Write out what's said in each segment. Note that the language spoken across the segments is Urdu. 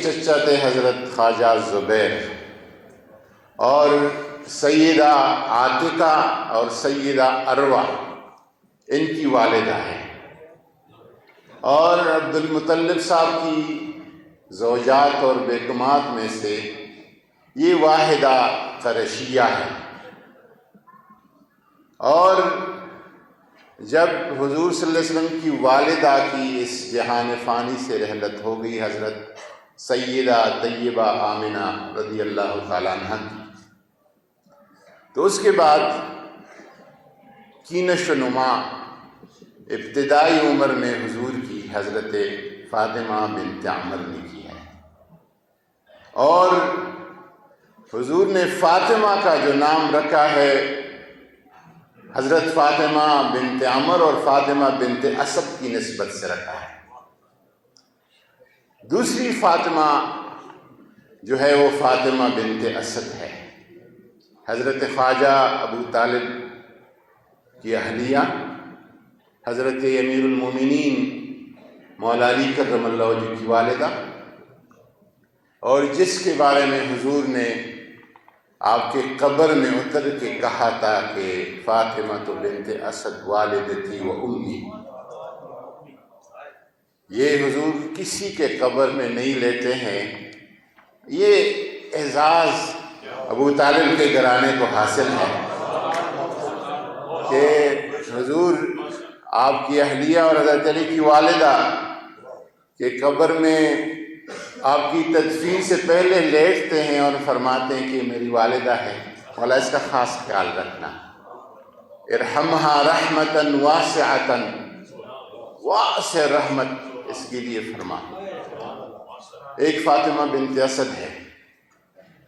چچا تھے حضرت خواجہ زبیر، اور سیدہ عاتقہ اور سیدہ اروہ ان کی والدہ ہیں، اور عبد المطلب صاحب کی زوجات اور بیگمات میں سے یہ واحدہ قریشیہ ہے۔ اور جب حضور صلی اللہ علیہ وسلم کی والدہ کی اس جہان فانی سے رحلت ہو گئی، حضرت سیدہ طیبہ آمنہ رضی اللہ تعالیٰ عنہ کی، تو اس کے بعد کی نشو و نما ابتدائی عمر میں حضور کی حضرت فاطمہ بنت عمر نے کی ہے، اور حضور نے فاطمہ کا جو نام رکھا ہے حضرت فاطمہ بنت عمر اور فاطمہ بنت اسد کی نسبت سے رکھا ہے۔ دوسری فاطمہ جو ہے وہ فاطمہ بنت اسد ہے، حضرت خواجہ ابو طالب کی اہلیہ، حضرت امیر المومنین مولا علی کرم اللہ وجہہ کی والدہ، اور جس کے بارے میں حضور نے آپ کے قبر میں اتر کے کہا تھا کہ فاطمہ تو بنت اسد والدتی و امی۔ یہ حضور کسی کے قبر میں نہیں لیتے ہیں، یہ اعزاز ابو طالب کے گھرانے کو حاصل ہے کہ حضور آپ کی اہلیہ اور حضرت علی کی والدہ کے قبر میں آپ کی تدفین سے پہلے لیٹتے ہیں اور فرماتے ہیں کہ میری والدہ ہے، مولا اس کا خاص خیال رکھنا، ارحمہا رحمتاً واسعتاً، واسع رحمت اس کے لیے فرما۔ ایک فاطمہ بنت اسد ہے،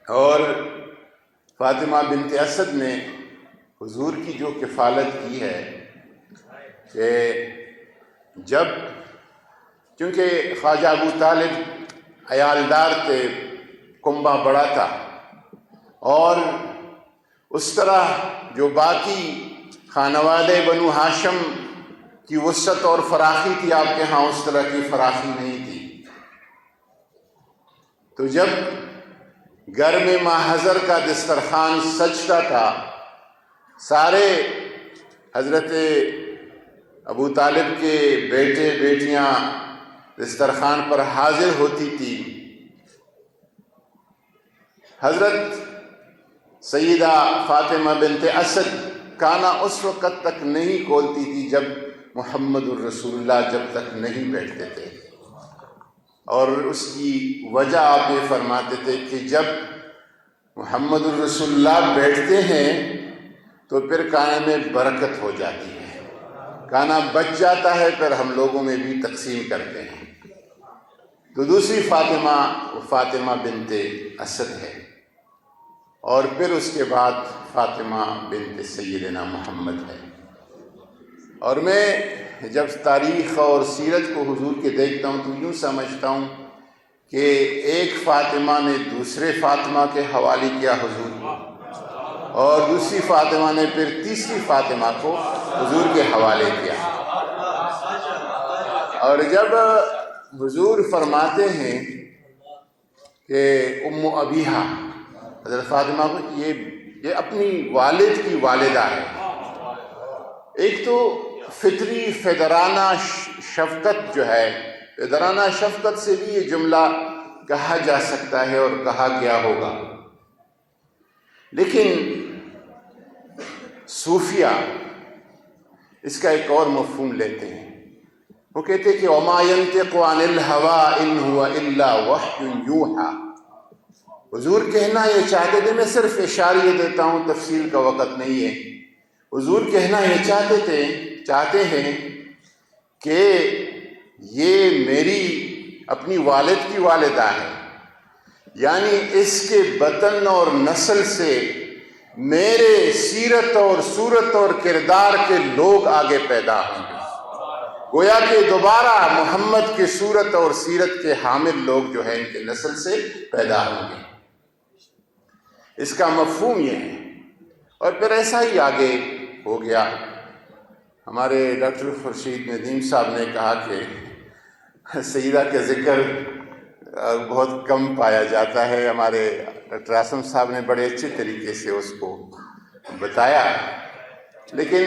اور فاطمہ بنت اسد نے حضور کی جو کفالت کی ہے کہ جب، چونکہ خواجہ ابو طالب عیالدار تھے، کنبہ بڑا تھا، اور اس طرح جو باقی خانوادے بنو ہاشم کی وسعت اور فراخی تھی، آپ کے ہاں اس طرح کی فراخی نہیں تھی، تو جب گھر میں ماحضر کا دسترخوان سجتا تھا، سارے حضرت ابو طالب کے بیٹے بیٹیاں دسترخوان پر حاضر ہوتی تھی، حضرت سیدہ فاطمہ بنت اسد کانا اس وقت تک نہیں کھولتی تھی جب محمد الرسول اللہ جب تک نہیں بیٹھتے تھے، اور اس کی وجہ آپ یہ فرماتے تھے کہ جب محمد الرسول اللہ بیٹھتے ہیں تو پھر کانے میں برکت ہو جاتی ہے، کانا بچ جاتا ہے، پھر ہم لوگوں میں بھی تقسیم کرتے ہیں۔ تو دوسری فاطمہ وہ فاطمہ بنت اسد ہے، اور پھر اس کے بعد فاطمہ بنت سیدنا محمد ہے۔ اور میں جب تاریخ اور سیرت کو حضور کے دیکھتا ہوں تو یوں سمجھتا ہوں کہ ایک فاطمہ نے دوسرے فاطمہ کے حوالے کیا حضور کو، اور دوسری فاطمہ نے پھر تیسری فاطمہ کو حضور کے حوالے کیا۔ اور جب حضور فرماتے ہیں کہ ام ابیہا، حضرت فاطمہ کو یہ اپنی والد کی والدہ ہے، ایک تو فطری فدرانہ شفقت جو ہے، فدرانہ شفقت سے بھی یہ جملہ کہا جا سکتا ہے اور کہا گیا ہوگا، لیکن صوفیہ اس کا ایک اور مفہوم لیتے ہیں، وہ کہتے ہیں کہ وَمَا يَنْتِقُ عَنِ الْهَوَىٰ إِنْ هُوَ إِلَّا وَحْيٌ يُوحَىٰ۔ حضور کہنا یہ چاہتے تھے، میں صرف اشاریہ دیتا ہوں، تفصیل کا وقت نہیں ہے، حضور کہنا یہ چاہتے ہیں کہ یہ میری اپنی والد کی والدہ ہے، یعنی اس کے بطن اور نسل سے میرے سیرت اور صورت اور کردار کے لوگ آگے پیدا ہوں گے، گویا کہ دوبارہ محمد کے صورت اور سیرت کے حامل لوگ جو ہیں ان کے نسل سے پیدا ہوں گے۔ اس کا مفہوم یہ ہے، اور پھر ایسا ہی آگے ہو گیا۔ ہمارے ڈاکٹر خورشید ندیم صاحب نے کہا کہ سیدہ کے ذکر بہت کم پایا جاتا ہے. ہمارے ڈاکٹر اعظم صاحب نے بڑے اچھے طریقے سے اس کو بتایا. لیکن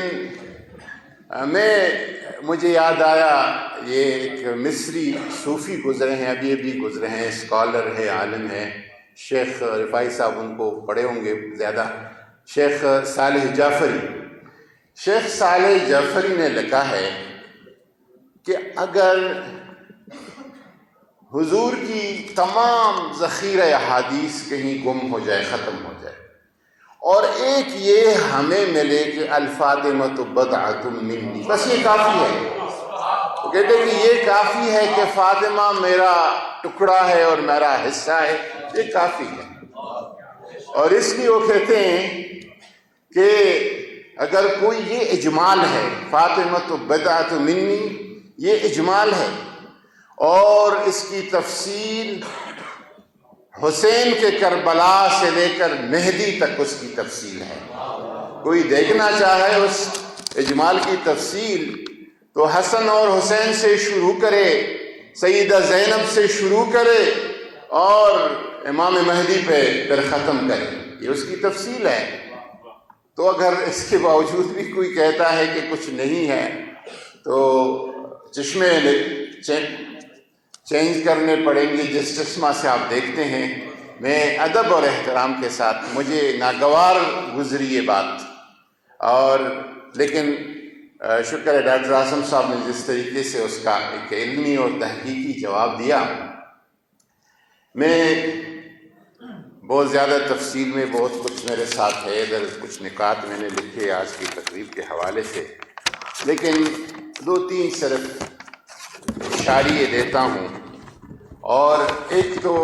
مجھے یاد آیا یہ ایک مصری صوفی گزرے ہیں، ابھی گزرے ہیں، اسکالر ہے، عالم ہے، شیخ رفاعی صاحب ان کو پڑھے ہوں گے زیادہ، شیخ صالح جعفری. شیخ صالح جعفری نے لکھا ہے کہ اگر حضور کی تمام ذخیرہ احادیث کہیں گم ہو جائے، ختم ہو جائے، اور ایک یہ ہمیں ملے کہ الفاطمۃ بضعۃ منی، بس یہ کافی ہے. وہ کہتے ہیں کہ یہ کافی ہے کہ فاطمہ میرا ٹکڑا ہے اور میرا حصہ ہے، یہ کافی ہے. اور اس لیے وہ کہتے ہیں کہ اگر کوئی یہ اجمال ہے، فاطمۃ بضعۃ منی، یہ اجمال ہے، اور اس کی تفصیل حسین کے کربلا سے لے کر مہدی تک اس کی تفصیل ہے. کوئی دیکھنا چاہے اس اجمال کی تفصیل تو حسن اور حسین سے شروع کرے، سیدہ زینب سے شروع کرے اور امام مہدی پہ پھر ختم کرے. یہ اس کی تفصیل ہے. تو اگر اس کے باوجود بھی کوئی کہتا ہے کہ کچھ نہیں ہے تو چشمے چینج کرنے پڑیں گے جس چشمہ سے آپ دیکھتے ہیں. میں ادب اور احترام کے ساتھ، مجھے ناگوار گزری یہ بات، اور لیکن شکر ہے ڈاکٹر اعظم صاحب نے جس طریقے سے اس کا ایک علمی اور تحقیقی جواب دیا. میں بہت زیادہ تفصیل میں بہت کچھ میرے ساتھ ہے، ادھر کچھ نکات میں نے لکھے آج کی تقریب کے حوالے سے، لیکن 2-3 صرف اشاریے دیتا ہوں. اور ایک تو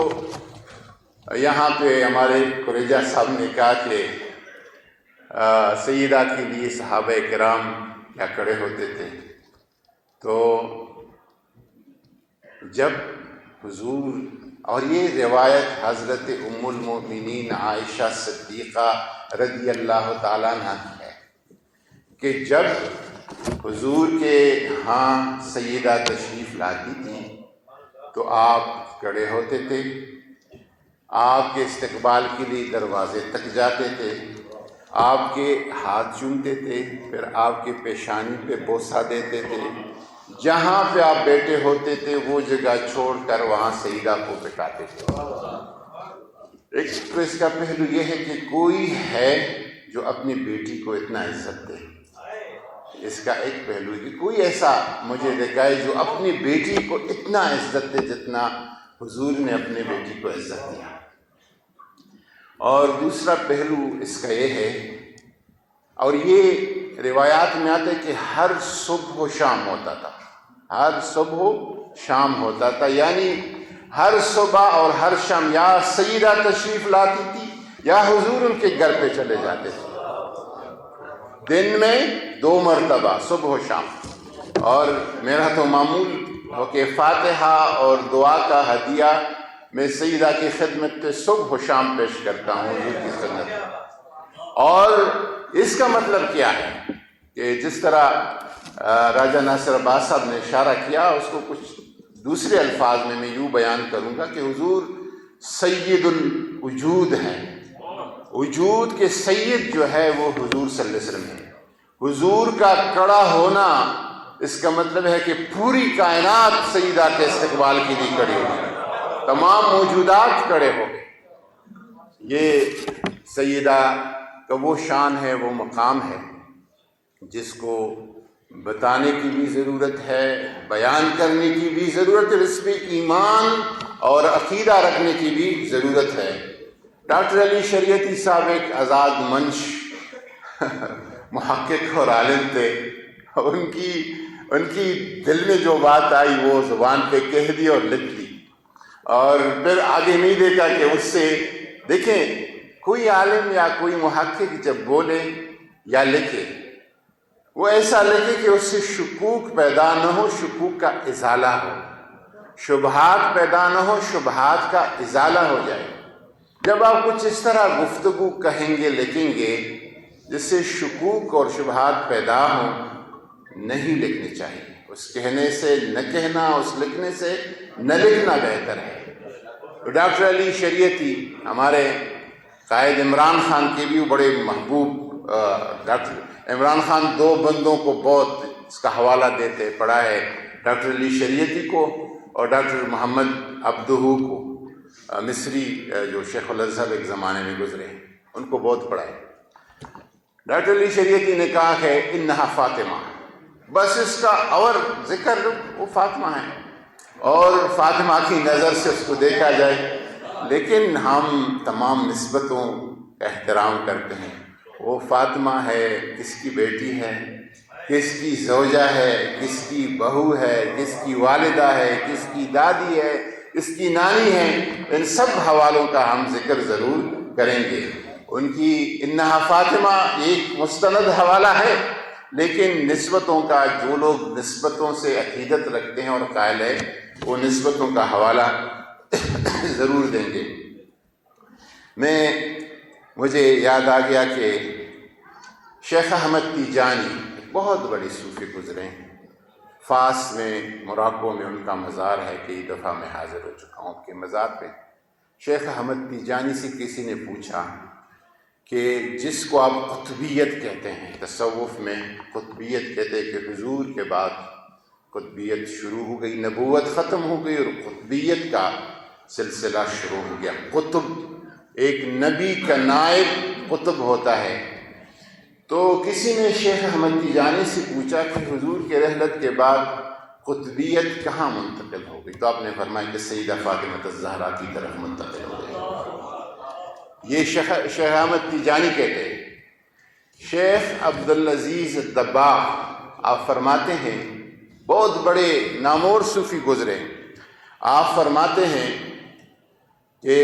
یہاں پہ ہمارے قریجہ صاحب نے کہا کہ سیدہ کے لیے صحابہ کرام کیا کھڑے ہوتے تھے. تو جب حضور، اور یہ روایت حضرت ام المؤمنین عائشہ صدیقہ رضی اللہ تعالیٰ عنہ کی ہے کہ جب حضور کے ہاں سیدہ تشریف لاتی تھی تو آپ کھڑے ہوتے تھے، آپ کے استقبال کے لیے دروازے تک جاتے تھے، آپ کے ہاتھ چومتے تھے، پھر آپ کے پیشانی پہ بوسہ دیتے تھے، جہاں پہ آپ بیٹھے ہوتے تھے وہ جگہ چھوڑ کر وہاں سیدہ کو بٹھاتے تھے. ایک تو اس کا پہلو یہ ہے کہ کوئی ہے جو اپنی بیٹی کو اتنا عزت دے. اس کا ایک پہلو کہ کوئی ایسا مجھے دکھائے جو اپنی بیٹی کو اتنا عزت دے جتنا حضور نے اپنے بیٹی کو عزت دیا. اور دوسرا پہلو اس کا یہ ہے، اور یہ روایات میں آتا ہے کہ ہر صبح و شام ہوتا تھا، ہر صبح و شام ہوتا تھا، یعنی ہر صبح اور ہر شام یا سیدہ تشریف لاتی تھی یا حضور ان کے گھر پہ چلے جاتے تھے. دن میں 2 مرتبہ صبح و شام. اور میرا تو معمول ہو کہ فاتحہ اور دعا کا ہدیہ میں سیدہ کی خدمت پہ صبح و شام پیش کرتا ہوں حضور کی خدمت میں. اور اس کا مطلب کیا ہے کہ جس طرح راجہ ناصر عباس صاحب نے اشارہ کیا، اس کو کچھ دوسرے الفاظ میں یوں بیان کروں گا کہ حضور سید الوجود ہیں. وجود کے سید جو ہے وہ حضور صلی اللہ علیہ وسلم ہے. حضور کا کڑا ہونا اس کا مطلب ہے کہ پوری کائنات سیدہ کے استقبال کے لیے کھڑی ہوئی، تمام موجودات کھڑے ہو گئے. یہ سیدہ کا وہ شان ہے، وہ مقام ہے جس کو بتانے کی بھی ضرورت ہے، بیان کرنے کی بھی ضرورت ہے، اس پہ ایمان اور عقیدہ رکھنے کی بھی ضرورت ہے. ڈاکٹر علی شریعتی صاحب ایک آزاد منش محقق اور عالم تھے. ان کی دل میں جو بات آئی وہ زبان پہ کہہ دی اور لکھ دی، اور پھر آگے نہیں دیکھا کہ اس سے دیکھیں کوئی عالم یا کوئی محقق جب بولے یا لکھے وہ ایسا لکھے کہ اس سے شکوک پیدا نہ ہو، شکوک کا ازالہ ہو، شبہات پیدا نہ ہو، شبہات کا ازالہ ہو جائے. جب آپ کچھ اس طرح گفتگو کہیں گے، لکھیں گے جس سے شکوک اور شبہات پیدا ہوں، نہیں لکھنے چاہیے. اس کہنے سے نہ کہنا، اس لکھنے سے نہ لکھنا بہتر ہے. ڈاکٹر علی شریعتی ہمارے قائد عمران خان کے بھی بڑے محبوب، ڈاکٹر عمران خان دو بندوں کو بہت اس کا حوالہ دیتے پڑھا ہے، ڈاکٹر علی شریعتی کو اور ڈاکٹر محمد عبدہ کو، مصری جو شیخ الازہر ایک زمانے میں گزرے ہیں، ان کو بہت پڑھا ہے۔ ڈاکٹر علی شریعتی نے کہا کہ انہا فاطمہ، بس اس کا اور ذکر وہ فاطمہ ہے اور فاطمہ کی نظر سے اس کو دیکھا جائے، لیکن ہم تمام نسبتوں کا احترام کرتے ہیں۔ وہ فاطمہ ہے، کس کی بیٹی ہے، کس کی زوجہ ہے، کس کی بہو ہے، کس کی والدہ ہے، کس کی دادی ہے، کس کی نانی ہے، ان سب حوالوں کا ہم ذکر ضرور کریں گے۔ ان کی انہا فاطمہ ایک مستند حوالہ ہے، لیکن نسبتوں کا، جو لوگ نسبتوں سے عقیدت رکھتے ہیں اور قائل ہے، وہ نسبتوں کا حوالہ ضرور دیں گے۔ مجھے یاد آ گیا کہ شیخ احمد تیجانی ایک بہت بڑے صوفی گزرے ہیں، فاس میں، موراکو میں ان کا مزار ہے، کئی دفعہ میں حاضر ہو چکا ہوں ان کے مزار پہ۔ شیخ احمد تیجانی سے کسی نے پوچھا کہ جس کو آپ قطبیت کہتے ہیں، تصوف میں قطبیت کہتے ہیں کہ حضور کے بعد قطبیت شروع ہو گئی، نبوت ختم ہو گئی اور قطبیت کا سلسلہ شروع ہو گیا۔ قطب ایک نبی کا نائب قطب ہوتا ہے۔ تو کسی نے شیخ احمد تیجانی سے پوچھا کہ حضور کے رحلت کے بعد قطبیت کہاں منتقل ہو گئی؟ تو آپ نے فرمایا کہ سیدہ فاطمہ الزہرا کی طرف منتقل ہو گئی۔ یہ شیخ احمد تیجانی کہتے ہیں۔ شیخ عبدالعزیز الدباغ آپ فرماتے ہیں، بہت بڑے نامور صوفی گزرے، آپ فرماتے ہیں کہ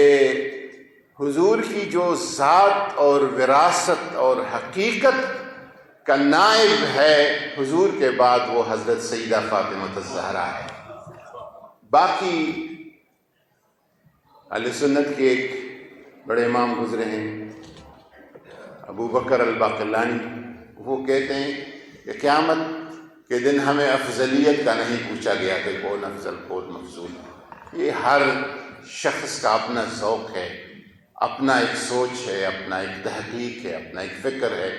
حضور کی جو ذات اور وراثت اور حقیقت کا نائب ہے حضور کے بعد، وہ حضرت سیدہ فاطمہ الزہرا ہے۔ باقی اہل سنت کے ایک بڑے امام گزرے ہیں، ابو بکر الباقلانی، وہ کہتے ہیں کہ قیامت کے دن ہمیں افضلیت کا نہیں پوچھا گیا کہ کون افضل کون مفضول۔ یہ ہر شخص کا اپنا ذوق ہے، اپنا ایک سوچ ہے، اپنا ایک تحقیق ہے، اپنا ایک فکر ہے۔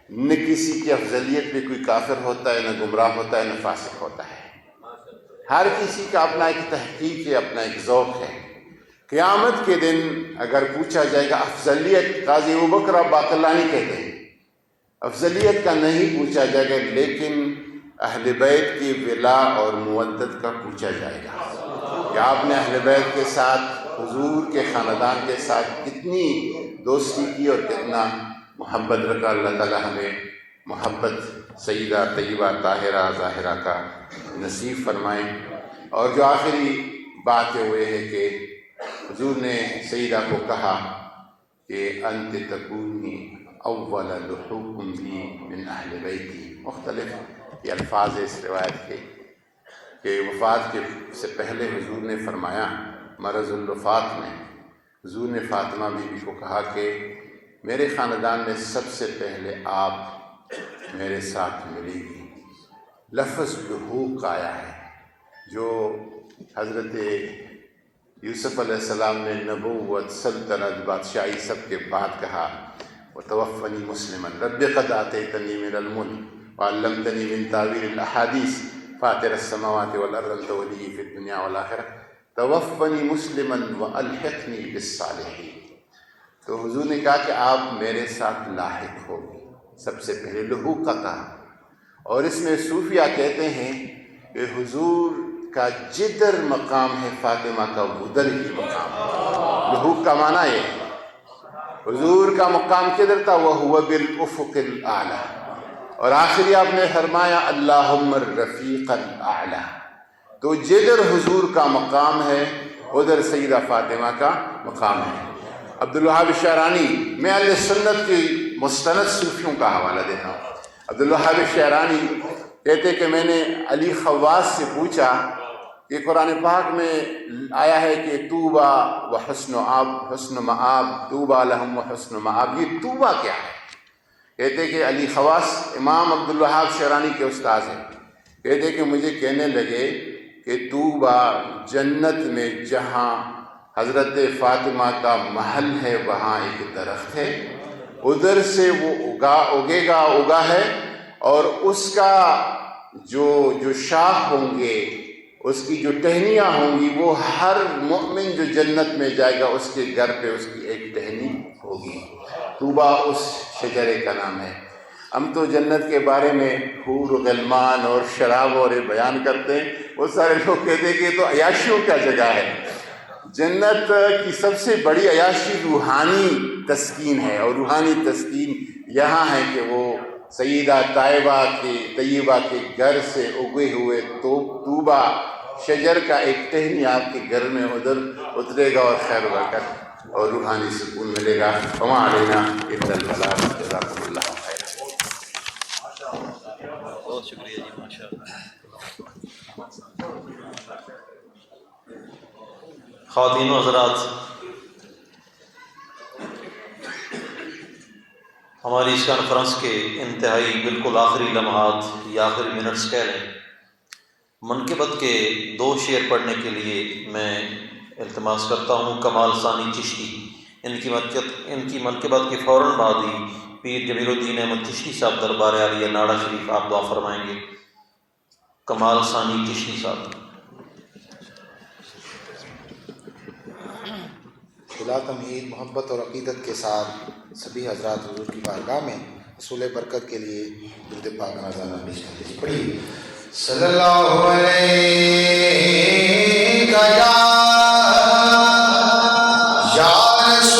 نہ کسی کی افضلیت میں کوئی کافر ہوتا ہے، نہ گمراہ ہوتا ہے، نہ فاسق ہوتا ہے۔ ہر کسی کا اپنا ایک تحقیق ہے، اپنا ایک ذوق ہے۔ قیامت کے دن اگر پوچھا جائے گا افضلیت، قاضی ابوبکر باقلانی کہتے ہیں افضلیت کا نہیں پوچھا جائے گا، لیکن اہل بیت کی ولا اور مودت کا پوچھا جائے گا کہ آپ نے اہل بیت کے ساتھ، حضور کے خاندان کے ساتھ کتنی دوستی کی اور کتنا محبت رکھا۔ اللہ تعالیٰ ہمیں محبت سیدہ طیبہ طاہرہ ظاہرہ کا نصیب فرمائیں۔ اور جو آخری بات ہوئے ہے کہ حضور نے سیدہ کو کہا کہ انت تکونی اول لحوکم بی من اہل بیتی۔ مختلف یہ الفاظ اس روایت کے کہ وفات کے سے پہلے حضور نے فرمایا، مرض الوفات میں حضور نے فاطمہ بی بی کو کہا کہ میرے خاندان میں سب سے پہلے آپ میرے ساتھ ملے گی۔ لفظ لحوق آیا ہے جو حضرت یوسف علیہ السلام نے نبوت، سلطنت، بادشاہی سب کے بعد کہا، وتوفنی مسلما رب قد آتیتنی من الملک وعلمتنی من تعبیر الاحادیث فاطر السماوات والارض انت ولی فی الدنیا والآخرہ توفنی مسلما والحقنی بالصالحین۔ تو حضور نے کہا کہ آپ میرے ساتھ لاحق ہوگی، سب سے پہلے لحوق کا کہا۔ اور اس میں صوفیہ کہتے ہیں کہ حضور کا جدھر مقام ہے فاطمہ کا ادھر ہی مقام ہے۔ لحوق کا معنی یہ ہے حضور کا مقام کدھر تھا، وَهُوَ بِالْأُفُقِ الْأَعْلَى، اور آخری آپ نے فرمایا اللہم الرفیق الاعلی۔ تو جدھر حضور کا مقام ہے ادھر سیدہ فاطمہ کا مقام ہے۔ عبدالوہاب الشعرانی، میں اہل سنت کی مستند صوفیوں کا حوالہ دیتا ہوں۔ عبدالوہاب الشعرانی کہتے کہ میں نے علی خواص سے پوچھا کہ قرآن پاک میں آیا ہے کہ طوبیٰ و حسن مآب، طوبیٰ لہم و حسن مآب، یہ طوبیٰ کیا ہے؟ کہتے کہ علی خواص امام عبدالوہاب شعرانی کے استاذ ہیں، کہتے کہ مجھے کہنے لگے کہ طوبیٰ جنت میں جہاں حضرت فاطمہ کا محل ہے، وہاں ایک درخت ہے، ادھر سے وہ اگا ہے، اور اس کا جو شاخ ہوں گے، اس کی جو ٹہنیاں ہوں گی، وہ ہر مومن جو جنت میں جائے گا اس کے گھر پہ اس کی ایک ٹہنی ہوگی۔ طوبیٰ اس شجرے کا نام ہے۔ ہم تو جنت کے بارے میں حور و غلمان اور شراب اور بیان کرتے ہیں، بہت سارے لوگ کہتے ہیں کہ یہ تو عیاشیوں کا جگہ ہے۔ جنت کی سب سے بڑی عیاشی روحانی تسکین ہے، اور روحانی تسکین یہاں ہے کہ وہ سیدہ طیبہ کے گھر سے اگے ہوئے طوبیٰ شجر کا ایک ٹہنی آپ کے گھر میں ادھر اترے گا، اور خیر و برکت اور روحانی سکون ملے گا۔ وما علینا الا البلاغ۔ جزاکم اللہ خیر۔ بہت شکریہ جی، ماشاء اللہ۔ خواتین و حضرات، ہماری اس کانفرنس کے انتہائی بالکل آخری لمحات یا آخری منٹس کہہ لیں، منقبت کے 2 شعر پڑھنے کے لیے میں التماس کرتا ہوں کمال ثانی چشتی۔ ان کی منقبت کے فوراً بعد ہی پیر جمیل الدین احمد چشتی صاحب دربار عالیہ ناڑا شریف آپ دعا فرمائیں گے۔ کمال ثانی چشتی صاحب۔ بلا تمہید محبت اور عقیدت کے ساتھ سبھی حضرات حضور کی بارگاہ میں حصول برکت کے لیے درود پاک نازلہ پیش کرتے ہیں۔ پڑھیے۔ صلی اللہ علیہ